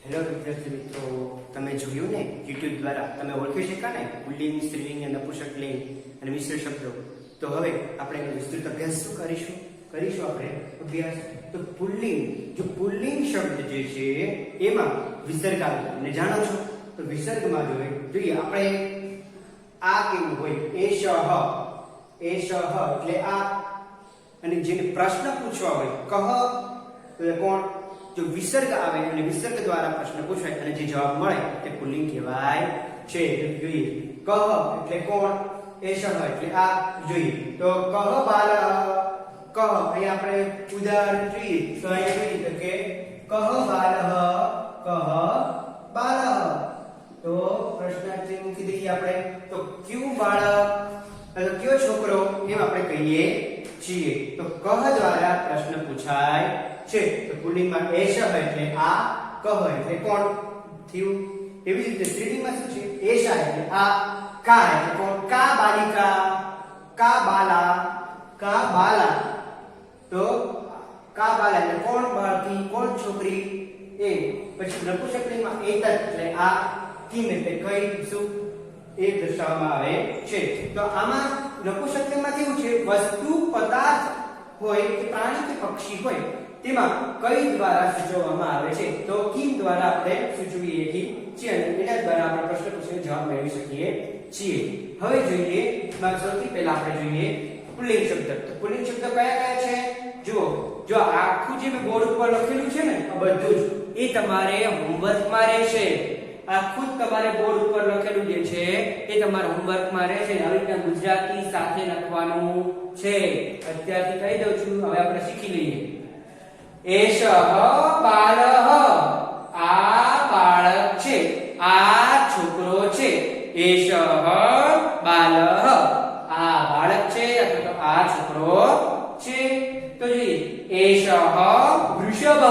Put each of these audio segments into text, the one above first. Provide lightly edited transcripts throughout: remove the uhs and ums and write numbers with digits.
Hello વિદ્યાર્થી મિત્રો, તમે જોયું ને YouTube દ્વારા તમે ઓળખી શક્યા ને પુલ્લિંગ, સ્ત્રીલિંગ, નપુંસકલિંગ અને મિશ્ર શબ્દો. તો હવે આપણે એનો વિસ્તૃત અભ્યાસ શું કરીશું આપણે અભ્યાસ. તો પુલ્લિંગ, જો પુલ્લિંગ શબ્દ જે છે એમાં વિસર્ગ આવે અને જાણો છો તો વિસર્ગમાં જોઈએ આપણે આ કેવું હોય એશહ એટલે આ, અને જેને પ્રશ્ન પૂછવા હોય કહ તો એ કોણ, જો વિસર્ગ આવે અને વિસર્ગ દ્વારા પ્રશ્ન પૂછાય અને જે જવાબ મળે તે પુલ્લિંગ કહેવાય છે. જોઈએ કહ એટલે કોણ, એશહ એટલે આ. જોઈએ તો કહ બાલ, કહ અહીંયા આપણે ઉદાહરણ જોઈએ તો અહીંયા જોઈએ તો કે કહ બાલ, તો પ્રશ્નાર્થી મૂકી દઈએ આપણે. તો ક્યું બાળક એટલે કયો છોકરો એમ આપણે કહીએ છીએ. તો કહ દ્વારા પ્રશ્ન પૂછાય છે. તો પુલ્લિંગમાં એશ એટલે આ, કહ એટલે કોણ થયું. એવી જ રીતે સ્ત્રીલિંગમાં શું છે, એશા એટલે આ, કા એટલે કોણ, કા બાલિકા, કા બાલા. તો કા બાલા એટલે કોણ બાળકી, કોણ છોકરી એ. પછી નપુંસકલિંગમાં એતત એટલે આ, કિમ એટલે કઈ, શું એ દર્શાવવામાં આવે છે. તો આમાં નપુંસકલિંગમાં કેવું છે, વસ્તુ પદાર્થ હોય કે પ્રાણી કે પક્ષી હોય તેમાં કઈ દ્વારા સૂચવવામાં આવે છે. તો કિમ દ્વારા આપણે સૂચવીએ છીએ અને એના દ્વારા આપણે પ્રશ્ન પૂછીને જવાબ મેળવી શકીએ છીએ. હવે જોઈએ સૌથી પહેલા આપણે જોઈએ પુલ્લિંગ શબ્દ. તો પુલ્લિંગ શબ્દ કયા છે જુઓ. જો આખું જે મેં બોર્ડ ઉપર લખેલું છે ને આ બધું જ એ તમારે હોમવર્કમાં રહેશે. આખું જ તમારે બોર્ડ ઉપર લખેલું જે છે એ તમારા હોમવર્કમાં રહેશે. આવી રીતે ગુજરાતી સાથે લખવાનું છે. અત્યારથી કહી દઉં છું, હવે આપણે શીખી લઈએ. એશહ બાલહ, આ બાળક છે, આ છોકરો છે. એશહ બાલહ, આ બાળક છે અથવા તો આ છોકરો છે. તો જોઈએ એશહ વૃષભ,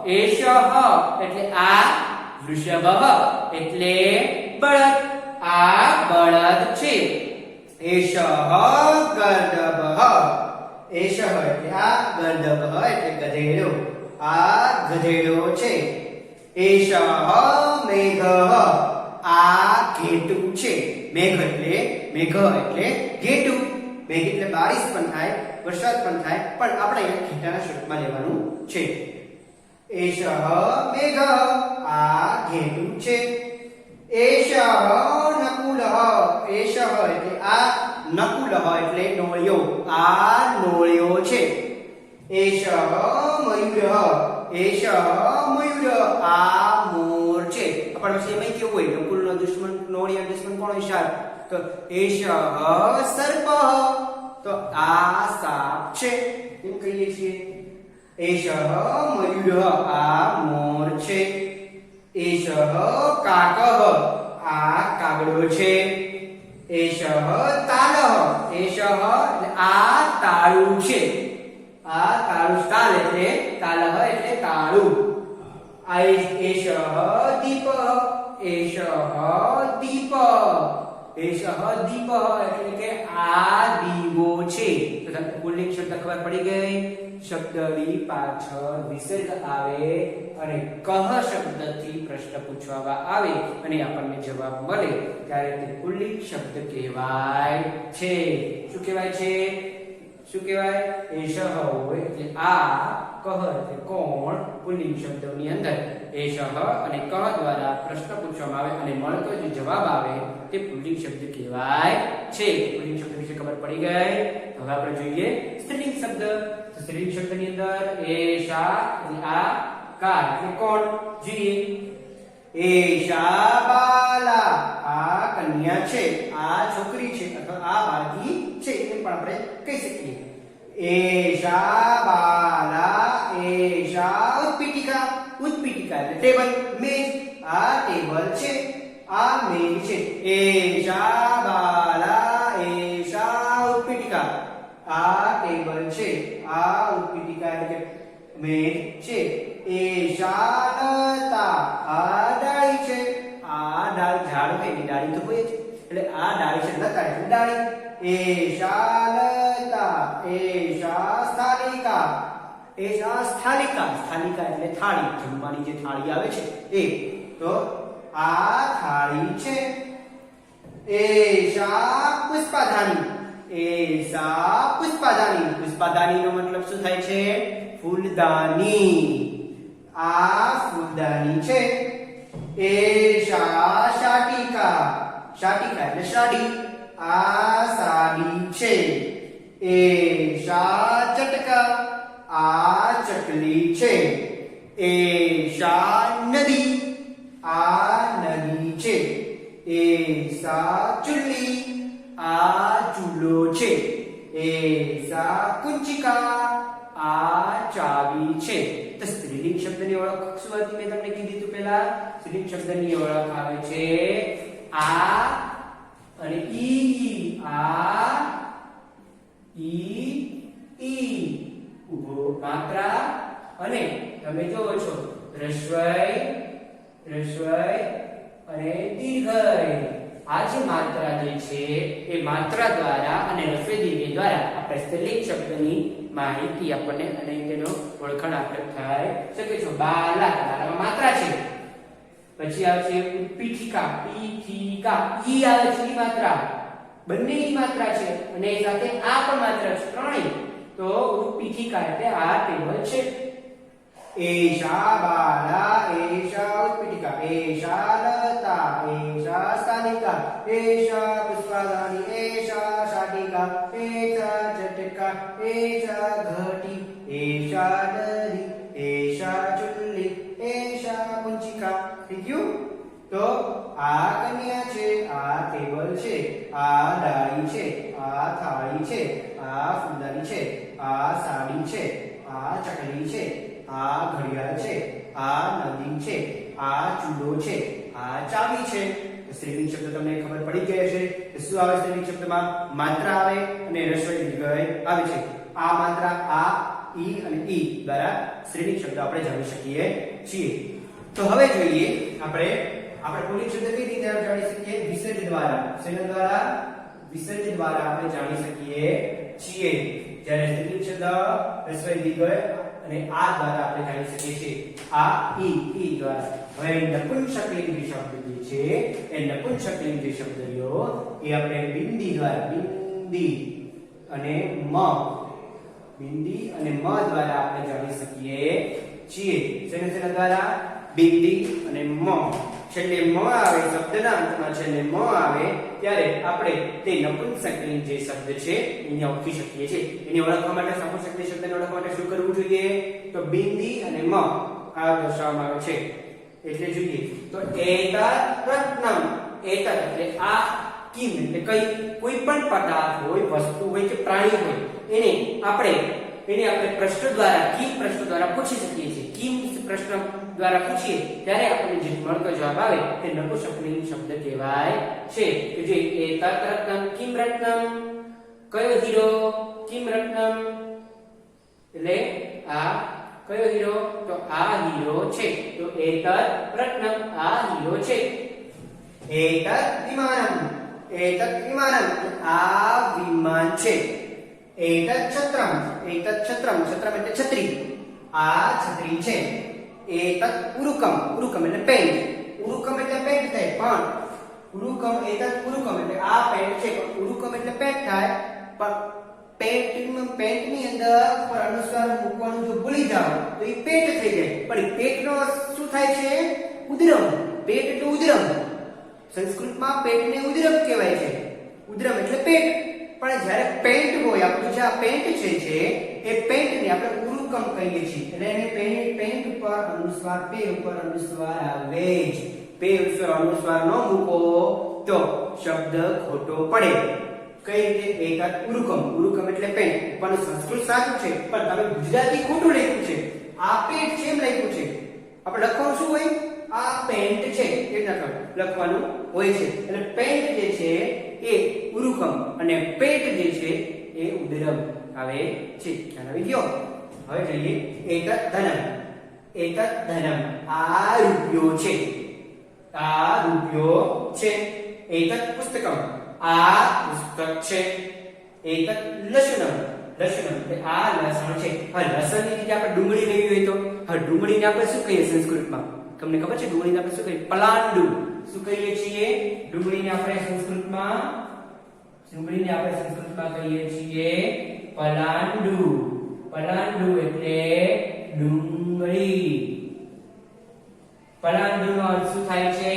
એશહ એટલે આ, વૃષભ એટલે બળદ, આ બળદ છે. એશહ ગર્દભ, એશહ એટલે આ, ગર્દભ એટલે ગધેડો, આ ગધેડો છે. એશહ મેઘ, આ ઘેટું છે. મેઘ એટલે ઘેટું. મેઘ એટલે બારિશ પણ થાય, વરસાદ પણ થાય, પણ આપણે અહીંયા ઘેટાના શબ્દમાં લેવાનું છે. એશહ મેઘ, આ ઘેટું છે. એશહ નકુલઃ, એશહ એટલે આ, નકુલઃ એટલે નોળિયો, આ નોળિયો છે. એશહ મયુરઃ, એશહ મયુર, આ મોર છે. પણ પછી એમાં કેવું હોય, નકુલનો દુશ્મન, નોળિયાનો દુશ્મન કોણ હોય, સાપ. તો એશહ સર્પઃ, તો આ સાપ છે એમ કહીએ છીએ. એશહ મયુરઃ, આ મોર છે. એશહ કાકઃ, આ કાગડો છે. એશહ તાલઃ, એશહ એટલે આ તાળું છે, આ તાળું. તાલ એટલે તાલહ એટલે તાળું. એશહ દીપઃ, એશહ દીપ, એશહ દીપ એટલે કે આ દીવો છે. તો તમને પુલ્લિંગ શબ્દ ખબર પડી ગઈ. શબ્દની પાછળ વિસર્ગ આવે અને કહ શબ્દથી પ્રશ્ન પૂછવામાં આવે અને આપણને જવાબ મળે ત્યારે તે પુલ્લિંગ શબ્દ કહેવાય છે. શું કહેવાય છે, શું કહેવાય, એશહ હોય એટલે આ, કહ એટલે કોણ. પુલ્લિંગ શબ્દોની અંદર એશહ અને કહ દ્વારા પ્રશ્ન પૂછવામાં આવે અને મળતો જે જવાબ આવે તે પુલ્લિંગ શબ્દ કહેવાય છે. પુલ્લિંગ શબ્દ વિશે ખબર પડી ગઈ. હવે આપણે જોઈએ સ્ત્રીલિંગ શબ્દ. તો સ્ત્રીલિંગ શબ્દની અંદર એશા એટલે આ, કા એટલે કોણ. જોઈએ એશા બાલા, આ કન્યા છે, આ છોકરી છે અથવા આ બાળકી છે એમ પણ આપણે કહી શકીએ. એશા બાલા, એશા ઉત્પીઠિકા, ઉત્પીઠિકા એટલે ટેબલ, મેજ, આ ટેબલ છે, આ મેજ છે. એશા બાલા, એશા ઉત્પીઠિકા, આ ટેબલ છે, આ ઉત્પીઠિકા એટલે મેજ છે. એશા લતા, આ ડાળી છે, આ ડાળી, ઝાડ હોય એની ડાળી તો હોય જ એટલે આ ડાળી છે, લતા એટલે ડાળી. એશા લતા, એશા સ્થાલિકા, એષા સ્થાલિકા, સ્થાલિકા એટલે થાળી, જમવાની જે થાળી આવે છે એ. તો આ થાળી છે. એષા પુષ્પાધાની, એષા પુષ્પાધાની, પુષ્પાધાની નો મતલબ શું થાય છે? ફૂલદાની. આ ફૂલદાની છે. એષા શાટિકા, શાટિકા એટલે સાડી, આ સાડી છે. એષા ચટકા, આ ચકલી છે. એષા નદી, આ નદી છે. એષા ચુલ્લી, આ ચૂલો છે. એષા કુંચિકા, આ ચાવી છે. તો સ્ત્રીલિંગ શબ્દની ઓળખ શું હતી? મેં તમને કીધું હતું પહેલા. સ્ત્રીલિંગ શબ્દની ઓળખ આવે છે આ અને ઈ. આ ઈ ઉભો માત્રા અને તમે જોવો છો રસ્વઈ અને દીર્ઘઈ. આ જે માત્રા જે છે એ માત્રા દ્વારા અને રસ્વઈ દીર્ઘઈ દ્વારા આપણે સ્ત્રીલિંગ શબ્દની માહિતી આપણને અને તેનો ઓળખાણ આપણે થાય શકે છે. બાલા, બાલામાં માત્રા છે. પછી આવશે ઉત્પીઠિકા, પીઠિકા, ઈ આવે છે ઈ માત્રા, બંનેની માત્રા છે અને સાથે આ પણ માત્રા છે, ત્રણેય. તો ઉત્પીઠિકા એટલે આ ટેબલ છે. એષા બાલા, એષા ઉત્પીઠિકા, એષા લતા, એષા સ્થાનિકા, એષા પુષ્પાધાની, એષા શાટિકા, એષા ચટકા, એષા ઘટી, એષા દરી, એષા ચુલ્લી, એષા કુંચિકા. થઈ ગયું? તો આ કન્યા છે, આ ટેબલ છે, આ ડાળી છે, આ થાળી છે, આ ફૂલદાની છે, આ સાડી છે, આ ચકલી છે, આ ઘડિયાળ છે, આ નદી છે, આ ચૂલો છે, આ ચાવી છે. સ્ત્રીલિંગ શબ્દ તમને ખબર પડી ગઈ હશે કે શું આવે સ્ત્રીલિંગ શબ્દમાં? માત્રા આવે અને રસ્વઈ દીર્ઘઈ આવે છે. આ માત્રા આ, ઈ અને ઈ દ્વારા સ્ત્રીલિંગ શબ્દ આપણે જાણી શકીએ છીએ. તો હવે જોઈએ આપણે પુલ્લિંગ શબ્દ કઈ રીતે જાણી શકીએ? વિસર્જ દ્વારા. શેના દ્વારા? વિસર્જ દ્વારા આપણે જાણી શકીએ છીએ. જ્યારે સ્ત્રીલિંગ શબ્દ રસ્વઈ દીર્ઘઈ અને આ દ્વારા આપણે જાણી શકીએ છીએ. આ ઈ દ્વારા. હવે નપુંસકલિંગ શબ્દ જે છે એ નપુંસકલિંગ શબ્દો એ આપણે બિંદી દ્વારા, બિંદી અને મ દ્વારા આપણે જાણી શકીએ છીએ. શેના દ્વારા? બિંદી અને મ. છેલ્લે મ આવે, શબ્દના અંતમાં છેલ્લે મ આવે ત્યારે આપણે તે નપુંસકલિંગ જે શબ્દ છે એને ઓળખી શકીએ છીએ. એને ઓળખવા માટે, નપુંસકલિંગ શબ્દને ઓળખવા માટે શું કરવું જોઈએ? તો બિંદી અને મ આ દર્શાવવામાં આવે છે એટલે જોઈએ. તો એતત રત્નમ, એતત એટલે આ, કિમ એટલે કઈ, કોઈ પણ પદાર્થ હોય, વસ્તુ હોય કે પ્રાણી હોય એને આપણે પ્રશ્ન દ્વારા, કિમ પ્રશ્ન દ્વારા પૂછી શકીએ છીએ. કિમ પ્રશ્ન દ્વારા પૂછીએ ત્યારે આપણને જે મળતો જવાબ આવે તે નપુંસકલિંગ શબ્દ કહેવાય છે. કે જે એતત રત્નમ, કિમ રત્નમ, કયો હીરો, કિમ રત્નમ એટલે આ કયો હીરો? તો આ હીરો છે. તો એતત રત્નમ, આ હીરો છે. એતત વિમાનમ, એતત વિમાનમ આ વિમાન છે. એતત છત્રમ, એતત છત્રમ, છત્રમ એટલે છત્રી, આ છત્રી છે. એતત ઉરુકમ, ઉરુકમ એટલે પેન્ટ, ઉરુકમ એટલે પેન્ટ થાય પણ ઉરુકમ, એતત ઉરુકમ એટલે આ પેન્ટ છે પણ ઉરુકમ એટલે પેન્ટ થાય પણ પેન્ટની અંદર પર અનુસ્વાર મૂકવાનું જો ભૂલી જાવ તો એ પેટ થઈ જાય. પણ પેટનો શું થાય છે? ઉદરમ. પેટ એટલે ઉદરમ. સંસ્કૃતમાં પેટને ઉદરમ કહેવાય છે. ઉદરમ એટલે પેટ. પણ જ્યારે પેન્ટ હોય, આપણું જે આ પેન્ટ છે એ પેન્ટને આપણે ઉરુકમ કહીએ છીએ. એટલે એને પેન્ટ ઉપર અનુસ્વાર, પે ઉપર અનુસ્વાર આવે જ. પે ઉપર અનુસ્વાર ન મૂકો તો શબ્દ ખોટો પડે. કઈ રીતે? એતત ઉરુકમ, ઉરુકમ એટલે પેન્ટ. પણ સંસ્કૃત સાચું છે પણ તમે ગુજરાતી ખોટું લખ્યું છે. આ પેન્ટ છે એમ લખ્યું છે. આપણે લખવાનું શું હોય? આ પેન્ટ છે એ લખવાનું હોય છે. એટલે પેન્ટ જે છે એ ઉરુકમ અને પેટ જે છે એ ઉદરમ આવે છે. ખ્યાલ આવી ગયો? હવે જોઈએ એતત ધનમ, એતત ધનમ આ રૂપિયો છે, આ રૂપિયો છે. એતત પુસ્તકમ આ પુસ્તક છે. એતત લસુનમ, લસણમ એટલે આ લસણ છે. હવે લસણની જગ્યાએ આપણે ડુંગળી લેવી હોય તો હવે ડુંગળીને આપણે શું કહીએ સંસ્કૃતમાં? તમને ખબર છે ડુંગળીને આપણે શું કહીએ? પલાંડુ. શું કહીએ છીએ? ડુંગળીને આપણે સંસ્કૃતમાં કહીએ છીએ પલાંડુ. પલાંડુ એટલે ડુંગળી. પલાંડુ નો અર્થ શું થાય છે?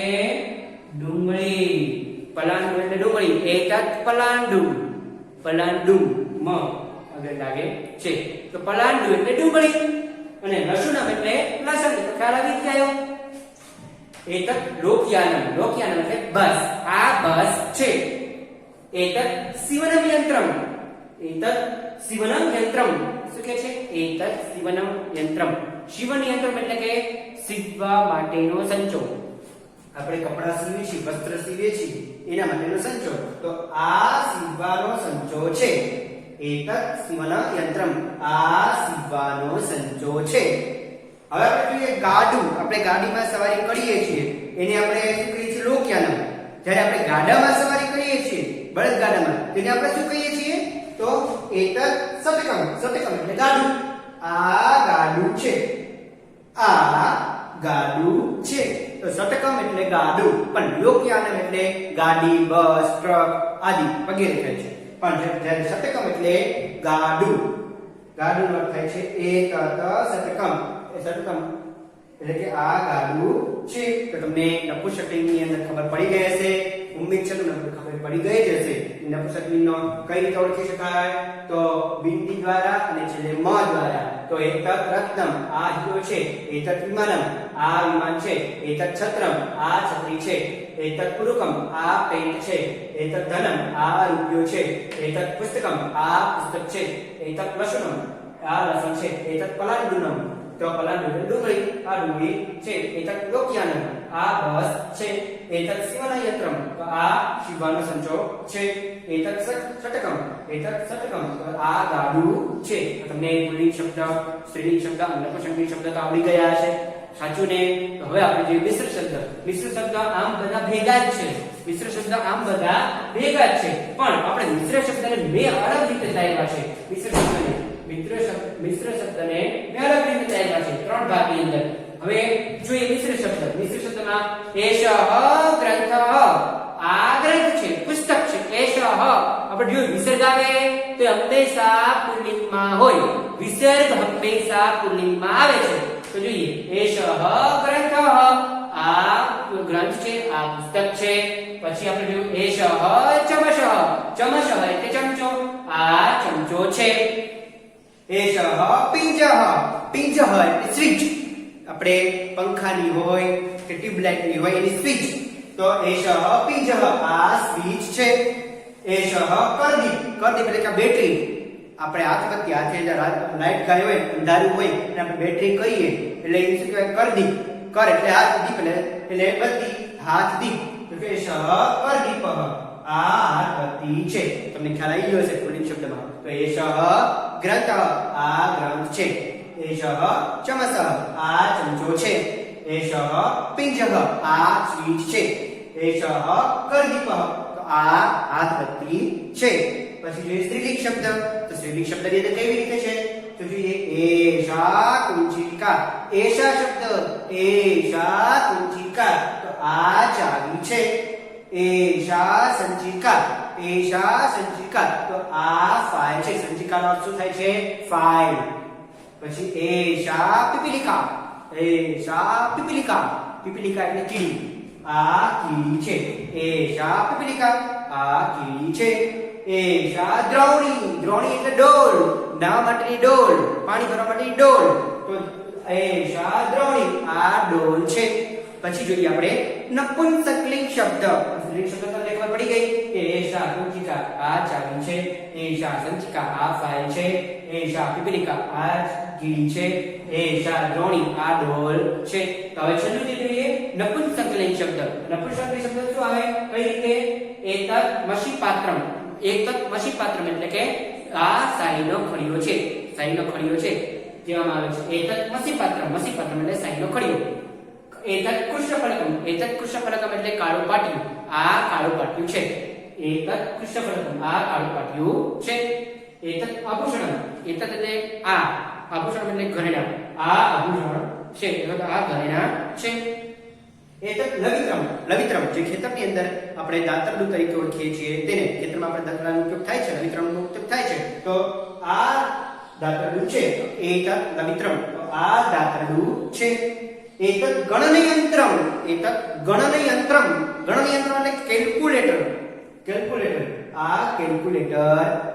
ડુંગળી. પલાંડુ એટલે ડુંગળી. એતત પલાંડુ. પલાંડુ મ આગળ લાગે છે તો પલાંડુ એટલે ડુંગળી અને લસુણમ એટલે લસણ. તો ખ્યાલ આવી ગયો. એતત લોક્યાનમ. લોક્યાનમ એટલે બસ. આ બસ છે. એતત સીવનમ યંત્રમ. એતત સીવનમ યંત્રમ. શું કહે છે? એતત સીવનમ યંત્રમ. સીવન યંત્રમ એટલે કે સીવવા માટેનો સંચો. આપણે કપડા સીવીએ છીએ, વસ્ત્ર સીવીએ છીએ, એના માટેનો સંચો. તો આ સીવવાનો સંચો છે. એતત સીવન યંત્રમ. આ સીવવાનો સંચો છે. હવે આપણે જોઈએ ગાડું. આપણે ગાડીમાં સવારી કરીએ છીએ એને આપણે શું કહીએ છીએ? લોક્યાનમ. જ્યારે આપણે ગાડામાં સવારી કરીએ છીએ, બળદગાડામાં, તેને આપણે શું કહીએ છીએ? તો એતત સટકમ. સટકમ એટલે ગાડું. આ ગાડું છે. આ ગાડું છે. તો સટકમ એટલે ગાડું, પણ લોક્યાનમ એટલે ગાડી, બસ, ટ્રક આદિ વગેરે થાય છે. પણ જ્યારે સટકમ એટલે ગાડું. ગાડું નો અર્થ થાય છે એતત સટકમ. એ સટકમ એટલે કે આ ગાડું છે. તો તમને નપુંસકલિંગની અંદર ખબર પડી ગઈ હશે. ઉમ્મીદ છે તમને ખબર પડી ગઈ જ હશે. નપુંસકલિંગનો કઈ રીતે ઓળખી શકાય? તો બિંદી દ્વારા અને છેલ્લે મ દ્વારા. તો એતત રત્નમ. આ હીરો છે. એતત વિમાનમ. આ વિમાન છે. એતત છત્રમ. આ છત્રી છે. એતત પુરુકમ. આ પેન્ટ છે. એતત ધનમ. આ રૂપિયો છે. એતત પુસ્તકમ. આ પુસ્તક છે. એતત લસણમ. આ લસણ છે. એતત પલાંડુનમ. તો પલાંડુ એટલે ડુંગળી. આ ડુંગળી છે. એતત લોક્યાનમ. આ બસ છે. એતત સીવન યંત્રમ. તો આ સીવવાનો સંચો છે. એતત સટકમ. એતત સટકમ. તો આ ગાડું છે. તમને પુલ્લિંગ શબ્દ, સ્ત્રીલિંગ શબ્દ, નપુંસકલિંગ શબ્દ તો આવડી ગયા હશે. સાચું ને? તો હવે આપણે જોઈએ મિશ્ર શબ્દ. મિશ્ર શબ્દ આમ બધા ભેગા જ છે. મિશ્ર શબ્દ આમ બધા ભેગા જ છે, પણ આપણે મિશ્ર શબ્દને બે અલગ રીતે લાવ્યા છે. મિશ્ર શબ્દને બે અલગ રીતે લાવ્યા છે ત્રણ ભાગની અંદર. હવે જોઈએ મિશ્ર શબ્દ. મિશ્ર શબ્દમાં એષ ગ્રંથ. આ ગ્રંથ છે, પુસ્તક છે. એષ આપણે જો વિસર્ગ આવે તો હંમેશા પુલ્લિંગમાં હોય. વિસર્ગ હંમેશા પુલ્લિંગમાં આવે છે. તો જોઈએ એષ ગ્રંથ. આ ગ્રંથ છે, આ પુસ્તક છે. પછી આપણે જોયું એષ ચમશ. ચમશ એટલે ચમચો. આ ચમચો છે. એષ પિંજ. પિંજ એટલે સ્વિચ. આપણે પંખાની હોય કે ટ્યુબલાઇટની હોય એની સ્વિચ. તો એષ પિંજ. આ સ્વિચ છે. એષ કરદીપ. કરદીપ એટલે કે બેટરી. આપણે હાથબત્તી, હાથે લાઈટ ગાય હોય, અંધારું હોય અને આપણે બેટરી કહીએ એટલે એ શું કહેવાય? કરદીપ. કર એટલે હાથ, દીપ એટલે બત્તી, હાથ દીપ. તો કે એષ કરદીપ. આ હાથબત્તી છે. તમને ખ્યાલ આવી ગયો હશે પુલ્લિંગ શબ્દમાં. તો એષ ગ્રંથ. આ ગ્રંથ છે. એષ ચમસ. આ ચમચો છે. એષ પિંજ. આ સ્વિચ છે. એષ કરદીપ. તો આ હાથબત્તી છે. પછી જોઈએ સ્ત્રીલિંગ શબ્દ. તો સ્ત્રીલિંગ શબ્દ ની અંદર કેવી રીતે છે? તો જોઈએ એષા કુંચિકા. એષા શબ્દ. એષા કુંચિકા. તો આ ચાવી છે. એષા સંચિકા. એષા સંચિકા. તો આ ફાઇલ છે. સંચિકાનો અર્થ શું થાય છે? ફાઇલ. પછી એષા પીપીલિકા. એષા પીપીલિકા. પીપીલિકા એટલે કીડી. આ કીડી છે. એષા પીપીલિકા. આ કીડી છે. એષા દ્રોણી. દ્રોણી એટલે ડોલ. નાવા માટેની ડોલ, પાણી ભરવા માટેની ડોલ. તો એષા દ્રોણી. આ ડોલ છે. પછી જોઈએ આપણે નપુંસકલિંગ શબ્દ. સ્ત્રીલિંગ શબ્દ તમને ખબર પડી ગઈ કે એષા કુંચિકા. આ ચાવી છે. એષા સંચિકા. આ ફાઇલ છે. એષા પીપીલિકા. આ કીડી છે. એષા દ્રોણી. આ ડોલ છે. તો હવે છેલ્લું જે જોઈએ નપુંસકલિંગ શબ્દ. નપુંસકલિંગ શબ્દ શું આવે? કઈ રીતે? એતત મસીપાત્રમ. એતત મસીપાત્રમ એટલે કે આ શાહીનો ખડિયો છે. શાહીનો ખડિયો છે કહેવામાં આવે છે. એતત મસીપાત્રમ. મસીપાત્રમ એટલે શાહીનો ખડિયો. એતત કૃષ્ણફલકમ. એતત કૃષ્ણફલકમ એટલે કાળું પાટિયું. આ કાળું પાટિયું છે. એતત કૃષ્ણફલકમ. આ કાળું પાટિયું છે. एतत् आभूषणम् एतत् એટલે આ આભૂષણ એટલે ઘરેણા આ આભૂષણ છે એટલે આ ઘરેણા છે એતत् લવિત્રમ લવિત્રમ જે ખેતરની અંદર આપણે દાતરડું તરીકે ઓળખીએ છીએ તેને ખેતરમાં આપણે દાતરડાનો ઉપયોગ થાય છે લવિત્રમનો ઉપયોગ થાય છે તો આ દાતરડું છે એતत् લવિત્રમ તો આ દાતરડું છે એતत् ગણનયંત્રમ ગણનયંત્રમ એટલે કેલ્ક્યુલેટર કેલ્ક્યુલેટર આ કેલ્ક્યુલેટર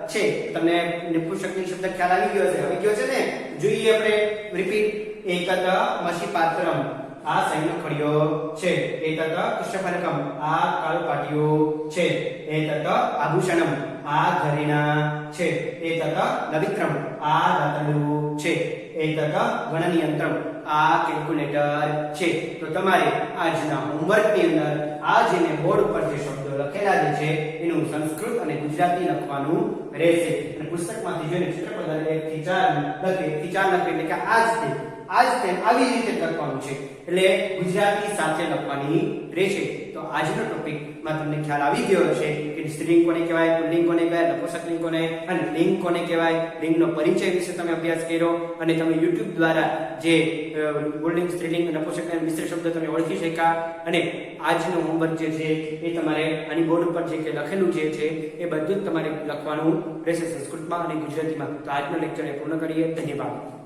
છે તમને નિપુષકની શબ્દ ખ્યાલ આવી ગયો છે હવે ગયો છે ને જોઈએ આપણે રિપીટ એતत् મસીપાત્રમ આ સૈનો ખડિયો છે એતत् પુષ્પફલકમ આ કાળપાટીઓ છે એતत् આભૂષણમ આ ઘરેણા છે એતत् લવિત્રમ આ દાતરડું છે એતत् ગણનયંત્રમ આ કેલ્ક્યુલેટર છે તો તમારે આજના હોમવર્કની અંદર આ જે મેં બોર્ડ ઉપર જે શબ્દો લખેલા છે એનું સંસ્કૃત અને ગુજરાતી લખવાનું રહેશે અને પુસ્તકમાંથી જોઈને ચિત્રપદ 1 થી 4 લખે એટલે કે આજ તે આવી રીતે લખવાનું છે એટલે ગુજરાતી સાથે લખવાની રહેશે તો આજનો ટોપિક માં તમને ખ્યાલ આવી ગયો છે કે સ્ત્રીલિંગ કોને કહેવાય પુલ્લિંગ કોને કહેવાય નપુંસકલિંગ કોને અને લિંગ કોને કહેવાય લિંગનો પરિચય વિશે તમે અભ્યાસ કર્યો અને તમે YouTube દ્વારા જે પુલ્લિંગ સ્ત્રીલિંગ નપુંસક અને મિશ્ર શબ્દ તમે ઓળખી શક્યા અને આજનો હોમવર્ક જે છે એ તમારે આની બોર્ડ ઉપર જે કે લખેલું જે છે એ બધું જ તમારે લખવાનું રહેશે સંસ્કૃતમાં અને ગુજરાતીમાં તો આજનો લેક્ચર એ પૂર્ણ કરીએ ધન્યવાદ